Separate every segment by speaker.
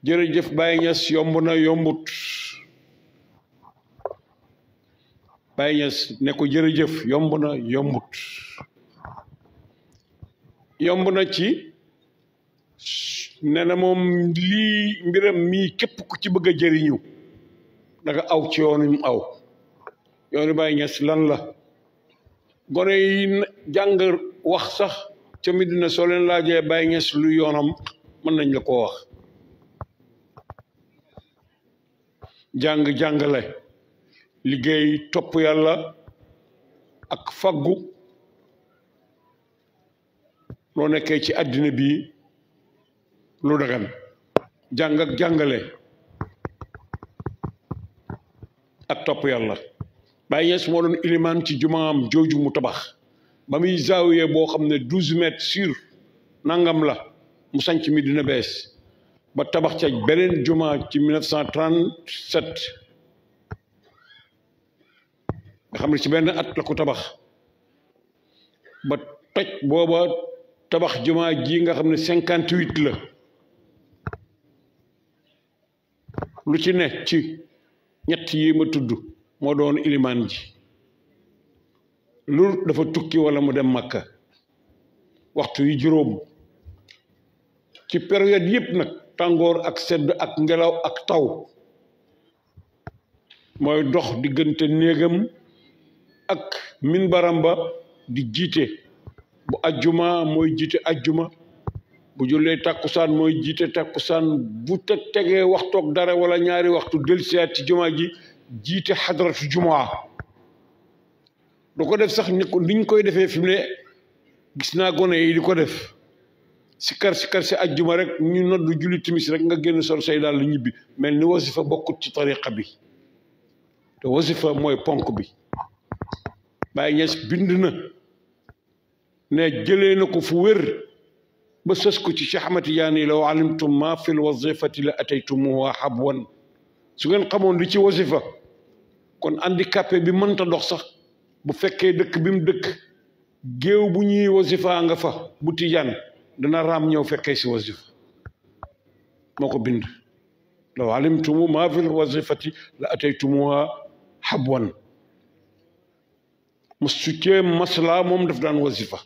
Speaker 1: jërëjëf Baye Niass yomb na yombut Baye Niass ne ko jërëjëf yomb na yombut yomb na ci ne na moom lii mbiram mii képp ku ci bëgg a jëriñu da nga aw ci yoonu aw yoonu Baye Niass lan la gone yi jàng wax sax ca Medina soo leen laajee Baye Niass lu yoonam mën nañ la ko wax jàngale liggéey topp yàlla ak faggu loo nekkee ci àddina bi lu dagan jàng ak jàngale ak topp yàlla Baye Niass moo doon ilimaan ci jumaam jooju mu tabax ba muy zaawiye boo xam ne 12 mètres sur nangam la mu sanc Medina bees ba tabax ca beneen juma ci 1937 nga xam ne ci benn at la ko tabax ba toj booba tabax juma ji nga xam ne 58 la lu ci ne ci ñett yi ma tudd moo doon ilimaan ji lu dafa tukki wala mu dem Makka waxtu yi juróom ci période yëpp nag tàngoor ak sedd ak ngelaw ak taw mooy dox diggante néegam ak minbaram ba di jiite bu ajjuma mooy jiite ajjuma bu jullee takkusaan mooy jiite takkusaan bu tegee waxtoog dara wala ñaari waxtu dellusiwaat ci juma ji jiite xadratu jumaa du ko def sax niñ koy defee fi mu ne gis naa gone yi di ko def sikar si ajjuma rek ñu noddu julli timis rek nga génn sol say daal ñibbi mel ni wasifa bokkut ci tariqa bi te wasifa mooy ponk bi Baye Niass bind na ne jëlee na ko fu wér ba sës ko ci Cheikh Ahmad Tidiane law alimtum ma fi l wazifati la ataytumuha habwan su ngeen xamoon li ci wasifa kon handicapé bi mënta dox sax bu fekkee dëkk bi mu dëkk géew bu ñuy wasifa nga fa bu Tijaan dana raam ñëw fekkee si wasifa moo ko bind law alimtumu ma fi l wazifati la ataytumuha habwan mu succee masla moom daf daan wasifa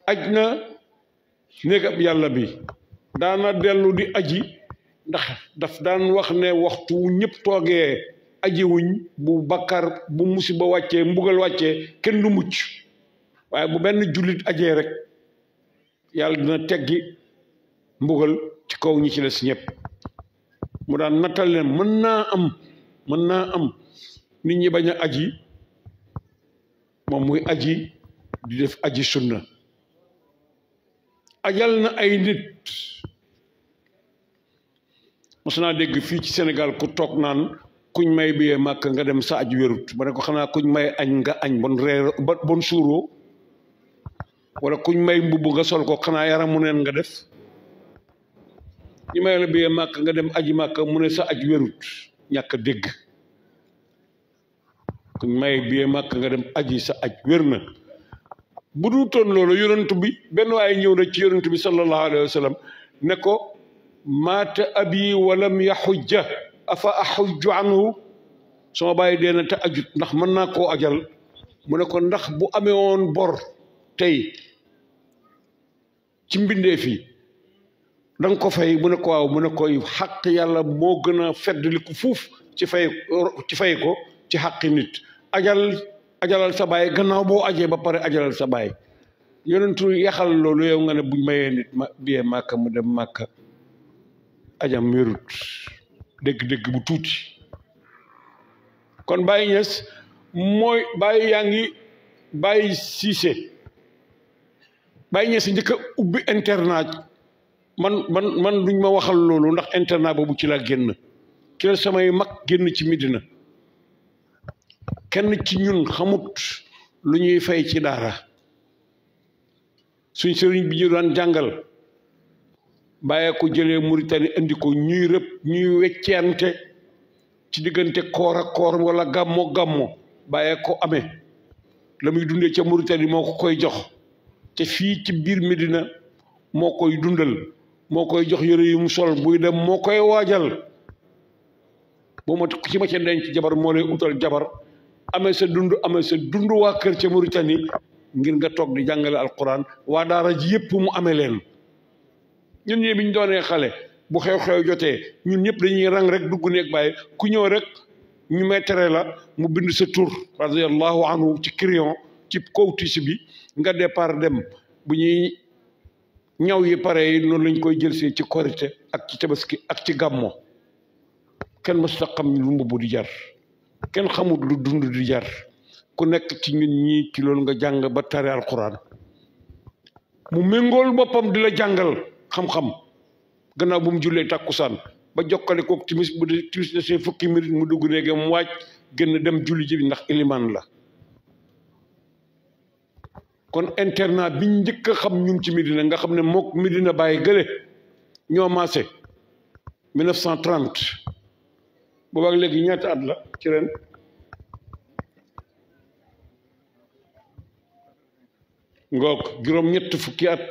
Speaker 1: aj na néegab yàlla bi daana dellu di aji ndax daf daan wax ne waxtu wu ñëpp toogee aji wuñ bu bakkar bu musiba wàccee mbugal wàccee kenn du mucc waaye bu benn jullit ajee rek yàlla dina teggi mbugal ci kaw ñi ci des ñëpp mu daan nattal leen mën naa am nit ñi bañ a aji moom muy aji di def aji sunna ajal na ay nit mos naa dégg fii ci Sénégal ku toog naan kuñ may biyee màkk nga dem sa aj wérut ba ne ko xanaa kuñ may añ nga añ bon reer bon suuroo wala kuñ may mbubb nga sol ko xanaa yaramu neen nga def ñu may la biyee màkk nga dem aji màkk mu ne sa aj wérut ñàkk a dégg kuñ may biyee màkk nga dem aji sa aj wér na bu dul toon loolu yonent bi benn waaye ñëw na ci yonent bi sallallahu alayhi wa sallam ne ko maata abi walam yaxujja afa axujju anhu sama bàyyi dee na te ajut ndax mën naa koo ajal mu ne ko ndax bu amee woon bor tey ci mbindee fii da nga ko fay mu ne ko waaw mu ne koy xaq yàlla moo gën a feddli ko fuuf ci fay ko ci xaqi nit ajalal sa baay gannaaw boo ajee ba pare ajalal sa baay yonentu yaxal loolu yow nga ne buñ mayee nit biyee màkka mu dem màkka ajam wérut dégg-dégg bu tuuti kon Baye Niass mooy Baye yaa ngi Baye Cissé Baye Niass njëkk a ubbi internat man duñ ma waxal loolu ndax internat boobu ci la génn ci la samay mag génn ci Medina kenn ci ñun xamut lu ñuy fay ci daara suñ sëriñ bi ñu daan jàngal bàyyee ko jëlee Mauritanie indi ko ñuy weccente ci diggante koor ak koor wala gàmmo bàyyee ko amee la muy dundee ca Mauritanie moo ko koy jox te fii ci biir Medina moo koy dundal moo koy jox yëre yu mu sol buy dem moo koy waajal boo ma ci ma ca denc jabar moo lay utal jabar amee sa dund waa kër ca Mauritanie ngir nga toog di jàngale alquran waa daara ji yëpp mu amee leen ñun ñii bi ñu doonee xale bu xew-xew jotee ñun ñëpp dañuy rang rek dugg neeg bàyyi ku ñëw rek ñu mettre la mu bind sa tur radiyallahu anhu ci crayon ci kaw tissu bi nga départ dem bu ñuy ñaw yi pare yi noonu lañ koy jël see ci korité ak ci tabaski ak ci gàmmo kenn mës ta xam lu mbubb di jar kenn xamut lu dund di jar ku nekk ci ñun ñii ci loolu nga jàng ba tare alquran mu méngool boppam di la jàngal xam-xam gannaaw bu mu jullee tàkkusaan ba jokkale kook timis bu dee timis de see fukki minute mu dugg néege mu waaj génn dem julli ji ndax ilimaan la kon internat biñ njëkk a xam ñun ci Medina nga xam ne mook Medina Baye gële ñoo maase 1930 boobaak léegi ñaata at la ci ren ngoog juróom-ñett fukki at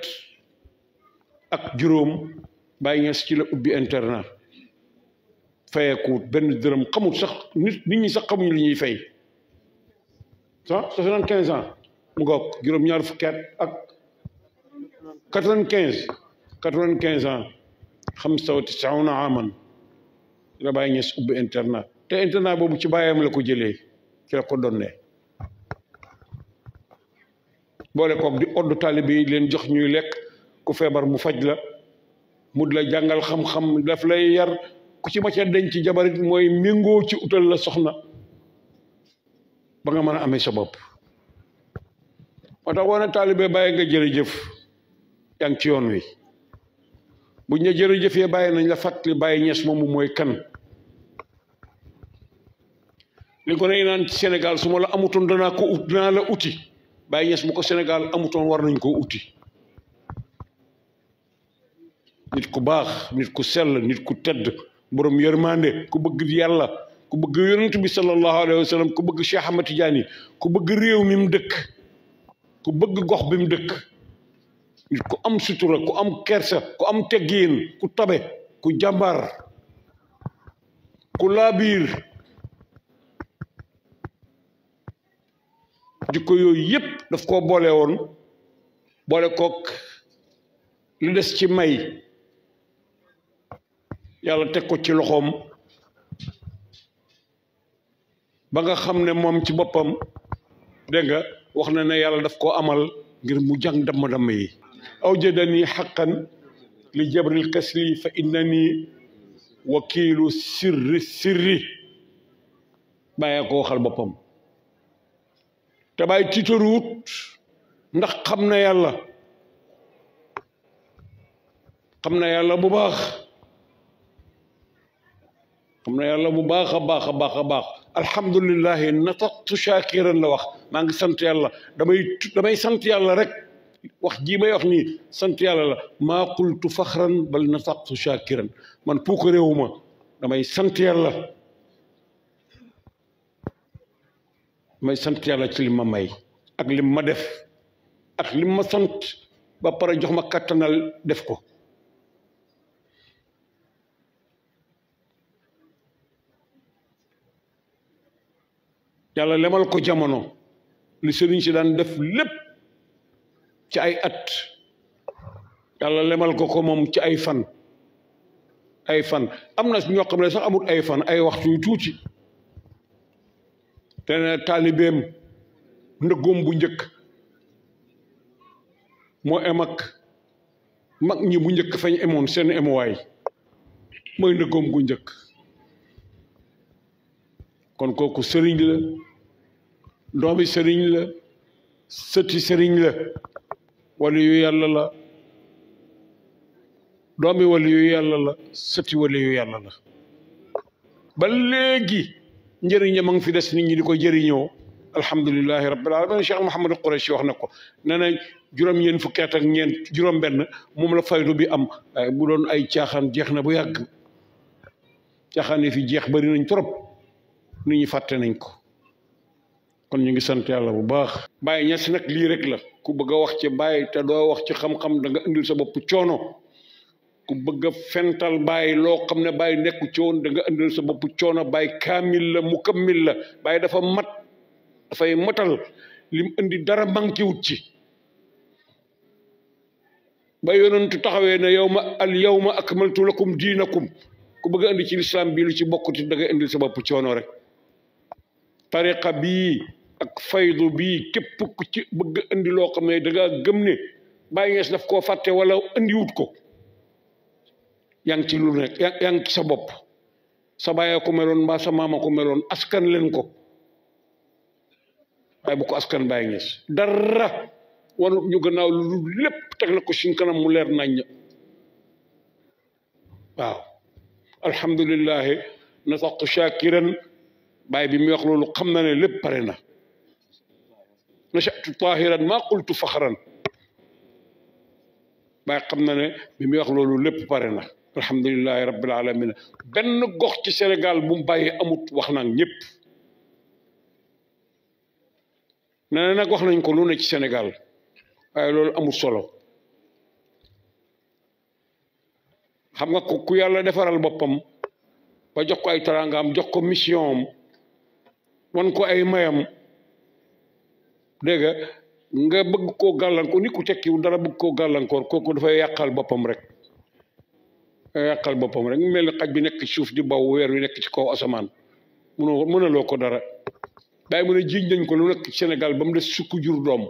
Speaker 1: ak juróom Baye Niass ci la ubbi internat fayeekuut benn dërëm xamul sax nit ñi sax xamuñu li ñuy fay 75 ans mu ngoog juróom-ñaar fukki at ak 95 ans xam sawati sauna aman la Baye Niass ubbi internat te internat boobu ci baayam la ko jëlee ci la ko donnee boole koog di oddu taalibe yi leen jox ñuy lekk ku feebar mu faj la mu di la jàngal xam-xam daf lay yar ku ci macca denc ci jabarit mooy méngoo ci utal la soxna ba nga mën a amee sa bopp moo tax woon taalibe bàyyi nga jërëjëf yaa ngi ci yoon wi buñ ne jërëjëfee bàyyi nañ la fàttali Baye Niass moomu mooy kan li ko ne naan ci Sénégal su ma la amutoon danaa la uti Baye Niass bu ko Sénégal amutoon war nañ koo uti nit ku baax nit ku sell nit ku tedd borom yërmande ku bëgg yàlla ku bëgg yonent bi sallallahu alayhi wa sallam ku bëgg Cheikh Ahmad Tidiane ku bëgg réew mi mu dëkk ku bëgg gox bi mu dëkk nit ku am sutura ku am kersa ku am teggiin ku tabe ku jàmbaar ku laabiir jikko yooyu yépp daf koo boole woon boole kook li des ci may yàlla teg ko ci loxoom ba nga xam ne moom ci boppam dégg nga wax na ne yàlla daf koo amal ngir mu jàng damm-damm yi awjadani xaqan li jabril kasli fa innani wakiilu sirri bàyyee ko waxal boppam te bàyyi tiitaruut ndax xam na yàlla bu baax bu baax a baax alhamdulillahi nataqtu shakiran la wax maa ngi sant yàlla damay sant yàlla rek wax jii may wax nii sant yàlla la maa qultu faxran bal nataqtu shakiran man puuk réewuma damay sant yàlla ci li ma may ak lim ma def ak lim ma sant ba pare jox ma kattanal def ko yàlla lemal ko jamono li sëriñ si daan def lépp ci ay at yàlla lemal ko moom ci ay fan am na ñoo xam ne sax amul ay fan ay waxtu yu tuuti te ne taalibeem ndëggoom bu njëkk moo em ak mag ñi bu njëkk fañ emoon seen emuwaay mooy ndëggoom gu njëkk kon kooku sëriñ la doomi sëriñ la sëti sëriñ la wali yu yàlla la doomi wali yu yàlla la sëti wali yu yàlla la ba léegi njëriñam ma ngi fi des nit ñi di ko jëriñoo alhamdulilahi rabbil alamin Cheikh Mouhamadou Qurayshi wax na ko nee na juróom-ñeent fukki at ak ñeent juróom-benn moom la faydu bi am waaye bu doon ay caaxaan jeex na bu yàgg caaxaan yi fi jeex bari nañ trop nit ñi fàtte nañ ko kon ñu ngi sant yàlla bu baax. Baye Niass nag lii rek la ku bëgg a wax ci Baye te doo wax ci xam-xam da nga indil sa bopp coono ku bëgg a fental bàyyi loo xam ne bàyyi nekku ci woon da nga indil sa bopp coono bàyyi kaamil la mukammil la bàyyi dafa mat dafay matal lim indi dara manqué wut ci ba yonentu taxawee ne al yawma akmaltu lakum diinakum ku bëgg a indi ci lislaam bi lu ci bokkuti da nga indil sa bopp coono rek tariqa bii ak faydu bii képp ku ci bëgg indi loo xam ne da nga gëm ne Baay Ñas daf koo fàtte wala indiwut ko yaa ngi ci lu nekk yaa ngi ci sa bopp sa baay ko meloon mbaa sa maama ko meloon askan leen ko waaye bu ko askan Baay Ñas dara wanu ñu gannaaw lu lépp teg la ko suñ kanam mu leer naññ waaw alhamdulillahi nataqtu shakiran baay bi muy wax loolu xam na ne lépp pare na nachatu tahiran maa qultu faxran baay xam na ne bi muy wax loolu lépp pare na alhamdulillahi rabbil alamin benn gox ci Sénégal bu mu bàyyi amut wax nag ñëpp nee na nag wax nañ ko lu ne ci Sénégal waaye loolu amul solo xam nga ko ku yàlla defaral boppam ba jox ko ay teraangaam jox ko mission am wan ko ay mayam dégg nga bëgg koo gàllankoor ni ku tekkiwul dara bëgg koo gàllankoor kooku dafay yàqal boppam rek mu mel ni xaj bi nekk ci suuf di baw weer wi nekk ci kaw asamaan mënaloo ko dara daay mën a jiiñ nañ ko lu nekk ci Sénégal ba mu des sukk jur doom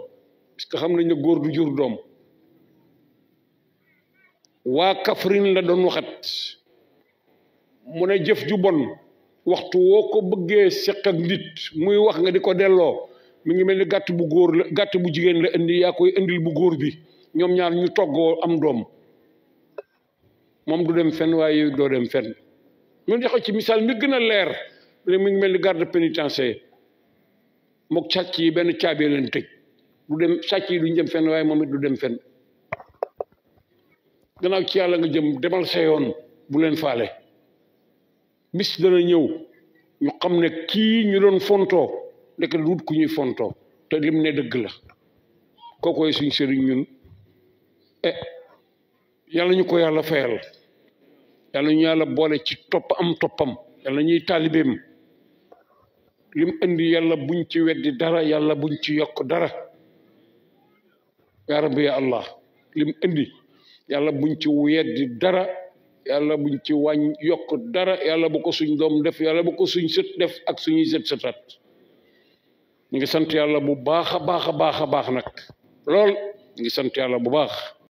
Speaker 1: parce que xam nañ ne góor du jur doom waa Kaffrine la doon waxat mu ne jëf ju bon waxtu woo ko bëggee seq ak nit muy wax nga di ko delloo mi ngi mel ni gàtt bu góor la gàtt bu jigéen la indi yaa koy indil bu góor bi ñoom ñaar ñu toggoo am doom moom du dem fenn waaye yow doo dem fenn ñun joxe ci misaal mi gën a leer mi ngi mel ni garde pénitentiaire mook sàcc yi benn caabi leen tëj du dem sàcc yi duñ dem fenn waaye moom it du dem fenn gannaaw ci yàlla nga jëm demal sa yoon bu leen faale bis dana ñëw ñu xam ne kii ñu doon fontoo ndek duut ku ñuy fontoo te lim ne dëgg la kookoy suñ sëriñ ñun yàlla ñu ko yàlla fayal yàlla ñu yàlla boole ci topp am toppam yàlla ñuy taalibeem lim indi yàlla buñ ci weddi dara yàlla buñ ci yokk dara yaa rabbi ya allah lim indi yàlla buñ ci weddi dara yàlla buñ ci wàññ yokk dara yàlla bu ko suñ doom def yàlla bu ko suñ sët def ak suñuy sëtaat ñu ngi sant yàlla bu baax a baax a baax a baax nag lool ñu ngi sant yàlla bu baax